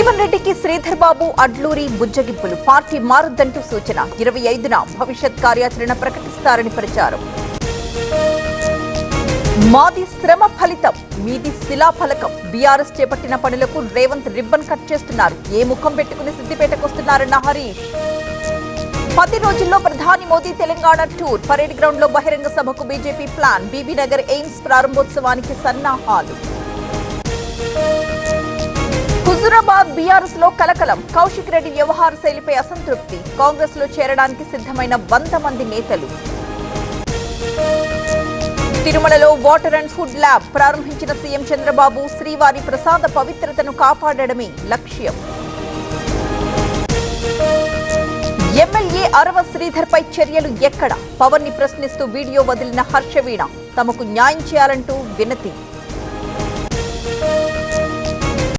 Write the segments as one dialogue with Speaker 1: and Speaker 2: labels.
Speaker 1: జీవన్ రెడ్డికి శ్రీధర్ బాబు అడ్లూరి బుజ్జగింపులు. పార్టీ మారొద్దంటూ సూచన. 25న భవిష్యత్ కార్యాచరణ ప్రకటిస్తారని ప్రచారం. మాది శ్రమ ఫలితం, మీది శిలాఫలకం. బీఆర్ఎస్ చేపట్టిన పనులకు రేవంత్ రిబ్బన్ కట్ చేస్తున్నారు. ఏ ముఖం పెట్టుకుని సిద్దిపేటకొస్తున్నారన్న హరీష్. 10 రోజుల్లో ప్రధాని Modi Telangana tour. Parade ground లో బహిరంగ సభకు బీజేపీ ప్లాన్. బీబీనగర్ ఎయిమ్స్ ప్రారంభోత్సవానికి సన్నాహాలు. హుజూరాబాద్ బీఆర్ఎస్ లో కలకలం. కౌశిక్ రెడ్డి వ్యవహార శైలిపై అసంతృప్తి. కాంగ్రెస్ లో చేరడానికి సిద్ధమైన 100 మంది నేతలు. తిరుమలలో వాటర్ అండ్ ఫుడ్ ల్యాబ్ ప్రారంభించిన సీఎం చంద్రబాబు. శ్రీవారి ప్రసాద పవిత్రతను కాపాడడమే లక్ష్యం. ఎమ్మెల్యే అరవ శ్రీధర్ పై చర్యలు ఎక్కడ? పవన్ ని ప్రశ్నిస్తూ వీడియో వదిలిన హర్షవీణ. తమకు న్యాయం చేయాలంటూ వినతి.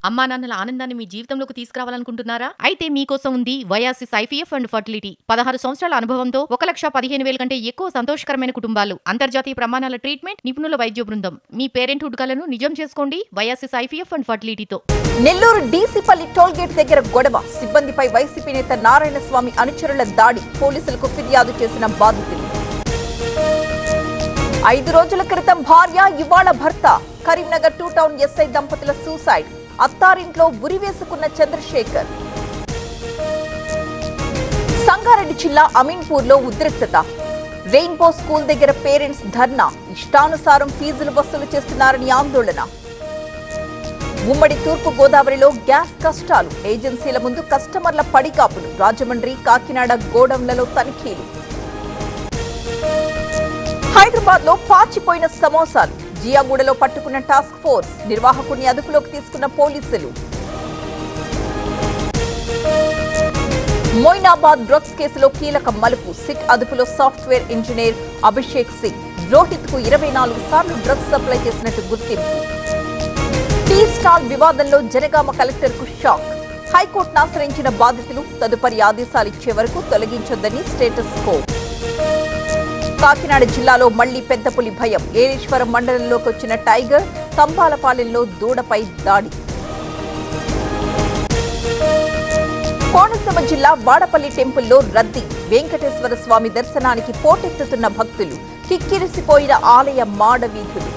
Speaker 2: అమ్మా నాన్నల ఆనందాన్ని మీ జీవితంలోకి తీసుకురావాలనుకుంటున్నారా? అయితే మీకోసం ఉంది వయాసిస్ ఐవీఎఫ్ అండ్ ఫర్టిలిటీ. 16 సంవత్సరాల అనుభవంతో 1,15,000 కంటే ఎక్కువ సంతోషకరమైన కుటుంబాలు, అంతర్జాతీయ ప్రమాణాల ట్రీట్మెంట్, నిపుణుల వైద్య బృందం. మీ పేరెంట్హుడ్ కలను నిజం చేసుకోండి వయాసిస్ IVF and ఫర్టిలిటీతో.
Speaker 1: Nellore DC Palli tollgate దగ్గర గొడవ. సిబ్బందిపై వైసీపీ నేత నారాయణ స్వామి అనుచరుల దాడి. పోలీసులకు ఫిర్యాదు చేసిన బాధితులు. 5 రోజుల క్రితం భార్య, ఇవాళ భర్త. కరీంనగర్ 2 టౌన్ ఎస్ఐ దంపతుల సూసైడ్. అత్తారింట్లో ఉరివేసుకున్న చంద్రశేఖర్. సంగారెడ్డి జిల్లా అమీన్పూర్ లో ఉద్రిక్తత. రెయిన్బో స్కూల్ దగ్గర పేరెంట్స్ ధర్నా. ఇష్టానుసారం ఫీజులు వసూలు చేస్తున్నారని ఆందోళన. ఉమ్మడి తూర్పు గోదావరిలో గ్యాస్ కష్టాలు. ఏజెన్సీల ముందు కస్టమర్ల పడికాపులు. రాజమండ్రి, కాకినాడ గోడౌన్లలో తనిఖీలు. హైదరాబాద్ లో పాచిపోయిన సమోసాలు. జియాగూడలో పట్టుకున్న టాస్క్ ఫోర్స్. నిర్వాహకుడిని అదుపులోకి తీసుకున్న పోలీసులు. మొయినాబాద్ డ్రగ్స్ కేసులో కీలక మలుపు. సిట్ అదుపులో సాఫ్ట్వేర్ ఇంజనీర్ అభిషేక్ సింగ్. రోహిత్ కు 24 సార్లు డ్రగ్స్ సప్లై చేసినట్టు గుర్తింపు. టీ స్టాల్ వివాదంలో జనగామ కలెక్టర్ కు షాక్. హైకోర్టును ఆశ్రయించిన బాధితులు. తదుపరి ఆదేశాలిచ్చే వరకు తొలగించొద్దని స్టేటస్ కో. కాకినాడ జిల్లాలో మళ్లీ పెద్ద పులి భయం. ఏలేశ్వరం మండలంలోకి వచ్చిన టైగర్. తంబాలపాలెంలో దూడపై దాడి. కోనసీమ జిల్లా వాడపల్లి టెంపుల్లో రద్దీ. వెంకటేశ్వర స్వామి దర్శనానికి పోటెత్తుతున్న భక్తులు. కిక్కిరిసిపోయిన ఆలయ మాడ వీధులు.